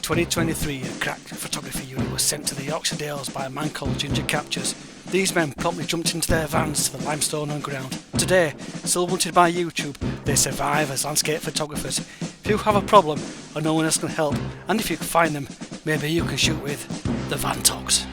2023, a crack photography unit was sent to the Yorkshire Dales by a man called Ginger Captures. These men promptly jumped into their vans to the limestone underground. Today, still wanted by YouTube, they survive as landscape photographers. If you have a problem or no one else can help, and if you can find them, maybe you can shoot with the Van-Togs.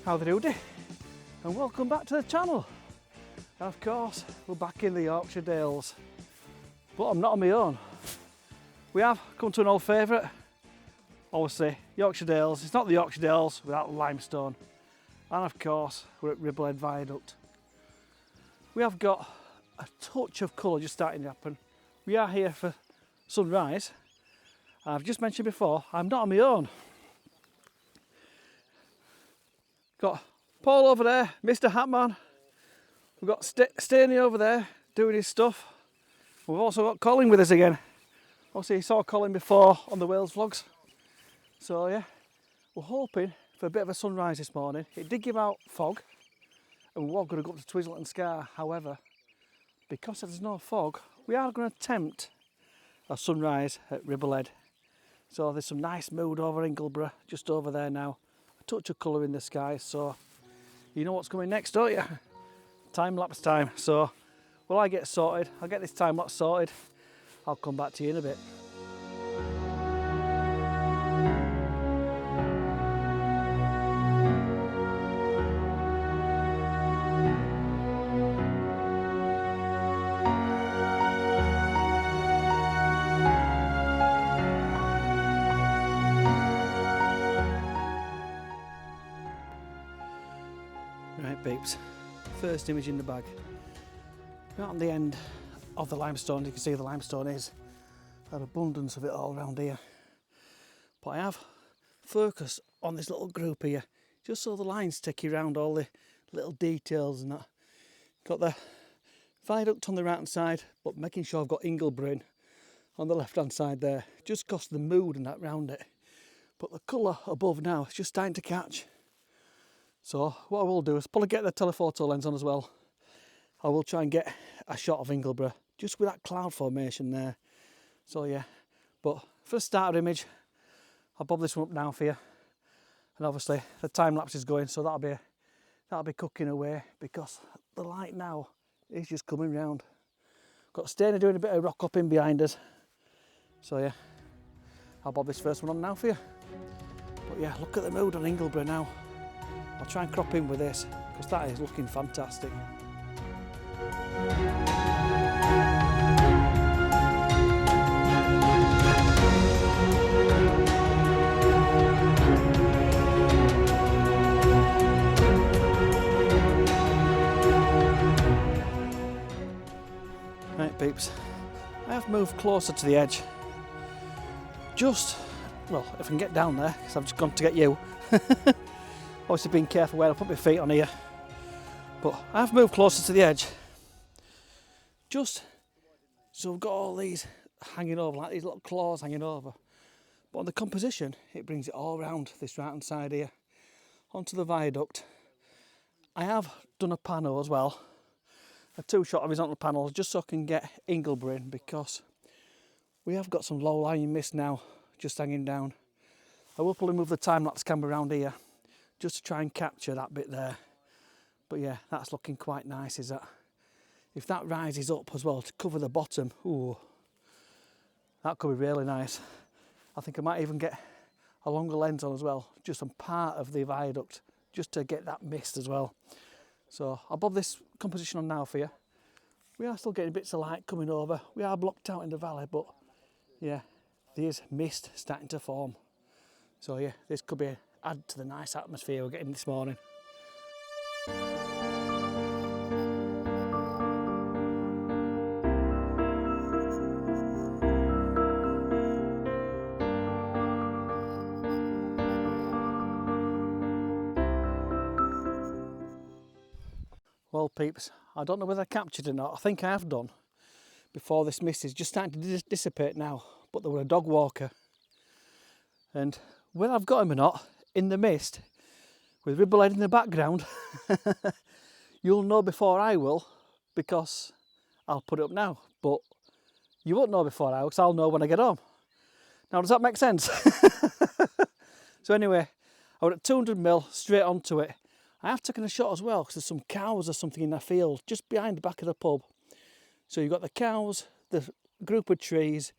Howdy Doody, and welcome back to the channel. And of course, we're back in the Yorkshire Dales, but I'm not on my own. We have come to an old favourite, obviously Yorkshire Dales. It's not the Yorkshire Dales without limestone, and of course we're at Ribblehead Viaduct. We have got a touch of colour just starting to happen. We are here for sunrise. I've just mentioned before, I'm not on my own. Got Paul over there, Mr. Hatman. We've got Stanley over there doing his stuff. We've also got Colin with us again. Obviously you saw Colin before on the Wales vlogs. So yeah, we're hoping for a bit of a sunrise this morning. It did give out fog and we were going to go up to Twizzle and Scar. However, because there's no fog, we are going to attempt a sunrise at Ribblehead. So there's some nice mood over Ingleborough, just over there now. Touch of colour in the sky, so you know what's coming next, don't you? Time lapse time. So while I get sorted, I'll get this time lapse sorted. I'll come back to you in a bit. Right peeps, first image in the bag. Right on the end of the limestone, you can see the limestone is an abundance of it all around here. But I have focused on this little group here, just so the lines take you around all the little details and that. Got the viaduct on the right hand side, but making sure I've got Ingleborough on the left hand side there, just because of the mood and that round it. But the colour above now is just starting to catch. So what I will do is probably get the telephoto lens on as well. I will try and get a shot of Ingleborough just with that cloud formation there. So yeah, but for the starter image, I'll bob this one up now for you. And obviously the time lapse is going, so that'll be cooking away because the light now is just coming round. Got Stana doing a bit of rock hopping behind us. So yeah, I'll bob this first one on now for you. But yeah, look at the mood on Ingleborough now. I'll try and crop in with this because that is looking fantastic. Right peeps, I have moved closer to the edge. Just, well, if I can get down there, because I've just gone to get you. Obviously being careful where I put my feet on here, but I've moved closer to the edge just so I've got all these hanging over, like these little claws hanging over, but on the composition it brings it all around this right hand side here onto the viaduct. I have done a panel as well, a two-shot horizontal panel, just so I can get Ingleborough in, because we have got some low-lying mist now just hanging down. I will probably move the time-lapse camera around here just to try and capture that bit there. But yeah, that's looking quite nice, is that? If that rises up as well to cover the bottom, ooh, that could be really nice. I think I might even get a longer lens on as well, just on part of the viaduct, just to get that mist as well. So I'll bob this composition on now for you. We are still getting bits of light coming over. We are blocked out in the valley, but yeah, there's mist starting to form. So yeah, this could be add to the nice atmosphere we're getting this morning. well, peeps. I don't know whether I captured it or not. I think I have done before this mist is just starting to dissipate now. But there were a dog walker. And whether I've got him or not, in the mist, with Ribblehead in the background, you'll know before I will, because I'll put it up now. But you won't know before I will, because I'll know when I get home. Now, does that make sense? So anyway, I went at 200 mil straight onto it. I have taken a shot as well, because there's some cows or something in that field, just behind the back of the pub. So you've got the cows, the group of trees,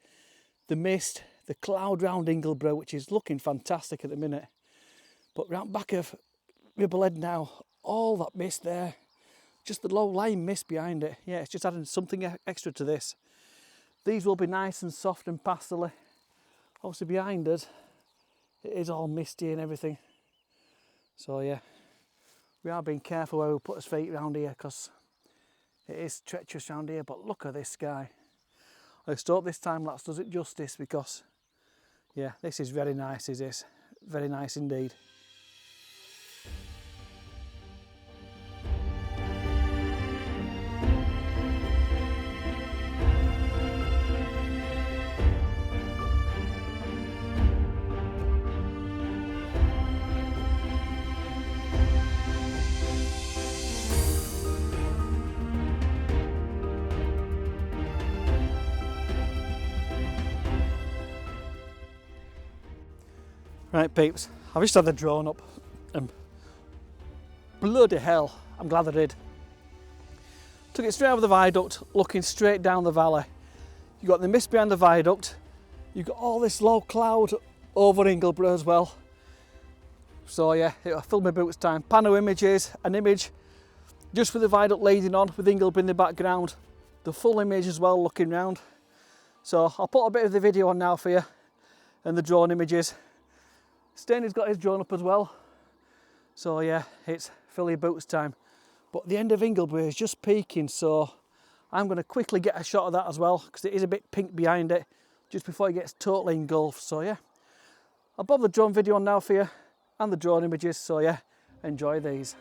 the mist, the cloud round Ingleborough, which is looking fantastic at the minute. But round back of Ribblehead now, all that mist there, just the low-lying mist behind it. Yeah, it's just adding something extra to this. These will be nice and soft and pastely. Obviously behind us, it is all misty and everything. So yeah, we are being careful where we put our feet around here, because it is treacherous around here. But look at this sky. I just hope this time lapse does it justice, because yeah, this is very nice, is this? Very nice indeed. Right, peeps, I've just had the drone up and bloody hell, I'm glad I did. Took it straight over the viaduct, looking straight down the valley. You've got the mist behind the viaduct, you've got all this low cloud over Ingleborough as well. So yeah, it'll fill my boots time. Pano images, an image just with the viaduct leading on, with Ingleborough in the background. The full image as well, looking round. So I'll put a bit of the video on now for you, and the drone images. Stanley's got his drone up as well. So yeah, it's fill your boots time. But the end of Ingleborough is just peaking, so I'm going to quickly get a shot of that as well, because it is a bit pink behind it, just before it gets totally engulfed. So yeah, I'll bob the drone video on now for you, and the drone images, so yeah, enjoy these.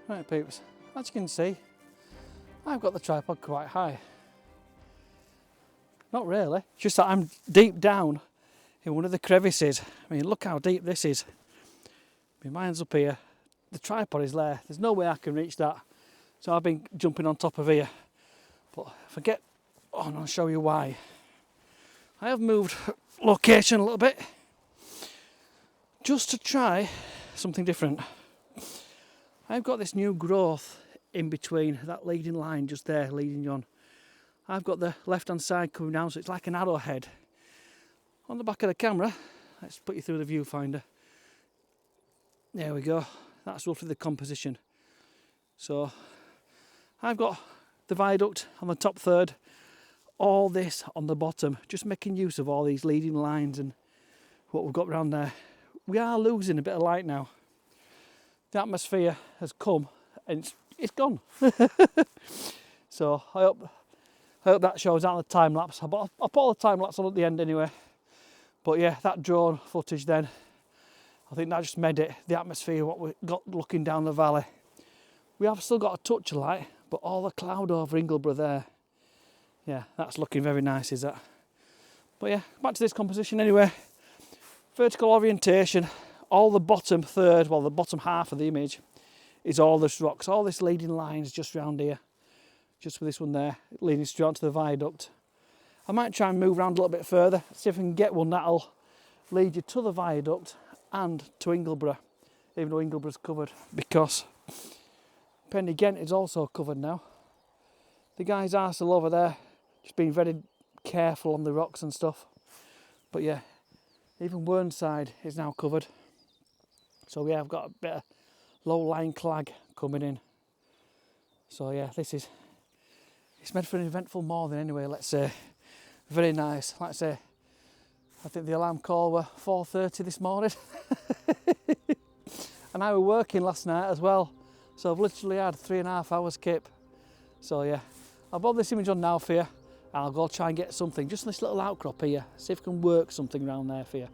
Right, peeps, as you can see, I've got the tripod quite high. Not really, just that I'm deep down in one of the crevices. I mean, look how deep this is. My mind's up here, the tripod is there, there's no way I can reach that. So I've been jumping on top of here. But if I get on, I'll show you why. I have moved location a little bit, just to try something different. I've got this new growth in between that leading line just there, leading you on. I've got the left hand side coming down, so it's like an arrowhead. On the back of the camera, let's put you through the viewfinder. There we go, that's roughly the composition. So I've got the viaduct on the top third, all this on the bottom, just making use of all these leading lines and what we've got around there. We are losing a bit of light now. the atmosphere has come and it's gone. So I hope that shows out on the time lapse. I'll put all the time lapse on at the end anyway. But yeah, that drone footage then, I think that just made it the atmosphere what we got looking down the valley. We have still got a touch of light, but all the cloud over Ingleborough there, yeah, that's looking very nice, is that? But yeah, back to this composition anyway. Vertical orientation, all the bottom third, well the bottom half of the image is all this rocks, all this leading lines just round here. Just with this one there, leading straight onto the viaduct. I might try and move around a little bit further, see if I can get one that'll lead you to the viaduct and to Ingleborough, even though Ingleborough's covered, because Penny Ghent is also covered now. The guys are still over there, just being very careful on the rocks and stuff. But yeah, even Whernside is now covered. So yeah, I've got a bit of low-lying clag coming in. So yeah, it's meant for an eventful morning anyway, let's say. Very nice. Like I say, I think the alarm call were 4:30 this morning. And I were working last night as well. So I've literally had 3.5 hours kip. So yeah, I'll bob this image on now for you. And I'll go try and get something, just this little outcrop here. See if I can work something around there for you.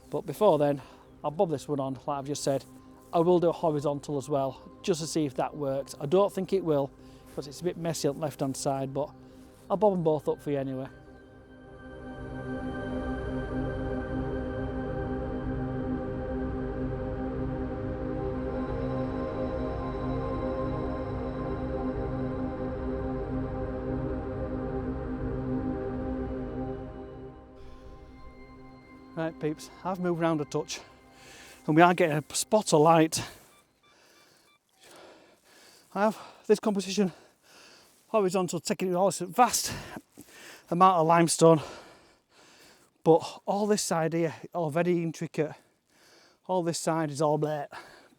But before then, I'll bob this one on, like I've just said. I will do a horizontal as well, just to see if that works. I don't think it will, because it's a bit messy on the left hand side, but I'll bob them both up for you anyway. Right peeps, I've moved around a touch and we are getting a spot of light. I have this composition horizontal, taking all this vast amount of limestone, but all this side here, all very intricate. All this side is all black,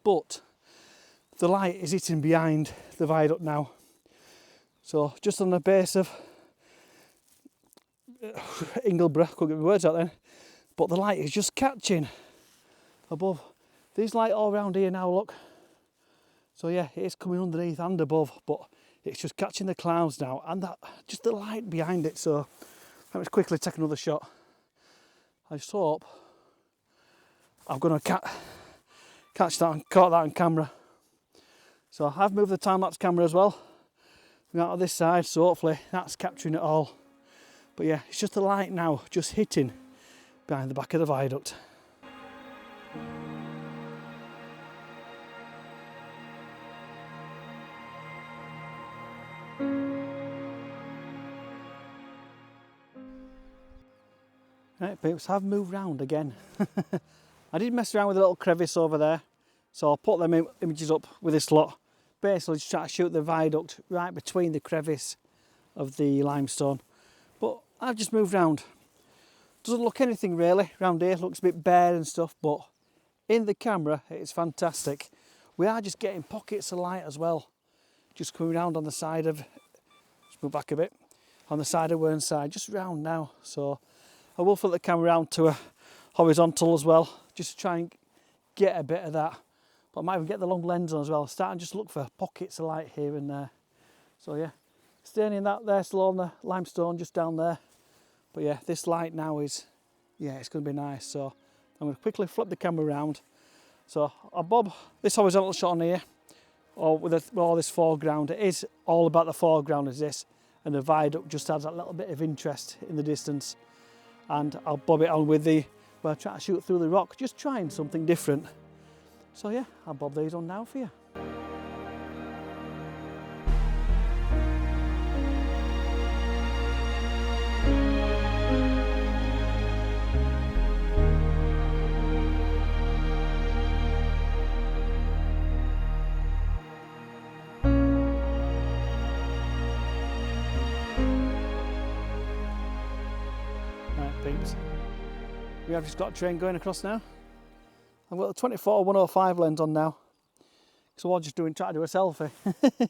but the light is hitting behind the viaduct now. So just on the base of Ingleborough, couldn't get my words out then, but the light is just catching above. There's light all around here now, look. So yeah, it is coming underneath and above, but it's just catching the clouds now, and that just the light behind it. So let me quickly take another shot. I just hope I'm going to catch that and caught that on camera. So I've moved the time-lapse camera as well. We're out of this side, so hopefully that's capturing it all. But yeah, it's just the light now, just hitting behind the back of the viaduct. Right peeps, I've moved round again. I did mess around with a little crevice over there, so I'll put them images up with this lot. Basically just try to shoot the viaduct right between the crevice of the limestone. But I've just moved round. Doesn't look anything really around here, looks a bit bare and stuff, but in the camera it's fantastic. We are just getting pockets of light as well, just coming round on the side of, let's move back a bit, on the side of Whernside, just round now. So I will flip the camera round to a horizontal as well, just to try and get a bit of that. But I might even get the long lens on as well, start and just look for pockets of light here and there. So yeah, staying in that there, still on the limestone just down there. But yeah, this light now is, yeah, it's going to be nice. So I'm going to quickly flip the camera around. So I'll bob this horizontal shot on here, or with all this foreground. It is all about the foreground is this, and the viaduct just adds that little bit of interest in the distance. And I'll bob it on with the, well, try to shoot through the rock, just trying something different. So yeah, I'll bob these on now for you. We have just got a train going across now. I've got the 24-105 lens on now, so I'm just trying to do a selfie. But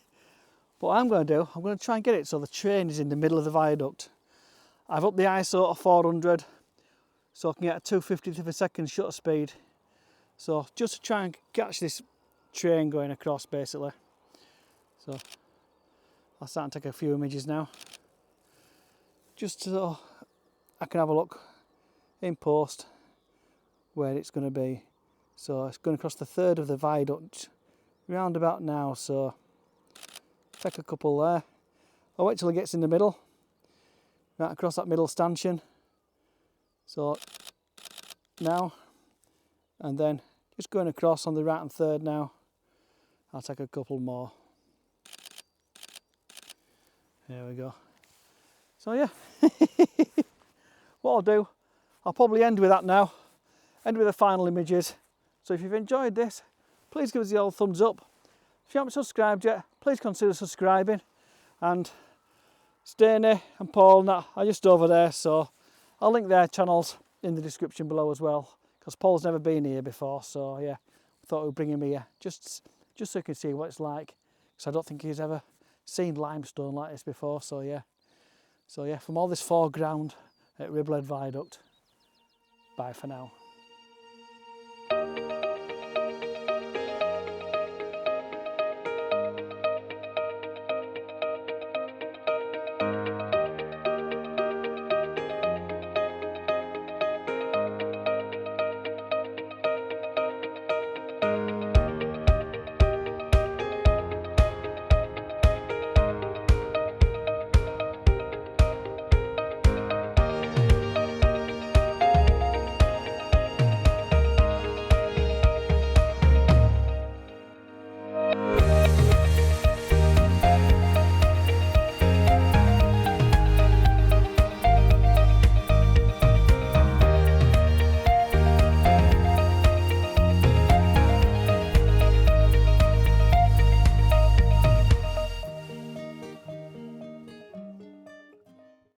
what I'm going to do, I'm going to try and get it so the train is in the middle of the viaduct. I've upped the ISO to 400, so I can get a 250th of a second shutter speed. So just to try and catch this train going across basically. So I'll start and take a few images now, just so I can have a look in post where it's going to be. So it's going across the third of the viaduct round about now, so take a couple there. I'll wait till it gets in the middle, right across that middle stanchion. So now, and then just going across on the right and third now. I'll take a couple more. There we go. So yeah, what I'll do, I'll probably end with that now, end with the final images. So if you've enjoyed this, please give us the old thumbs up. If you haven't subscribed yet, please consider subscribing. And Stanley and Paul and that are just over there, so I'll link their channels in the description below as well, because Paul's never been here before, so yeah, we thought we'd bring him here just so you can see what it's like, because I don't think he's ever seen limestone like this before. So yeah, from all this foreground at Ribblehead Viaduct, bye for now.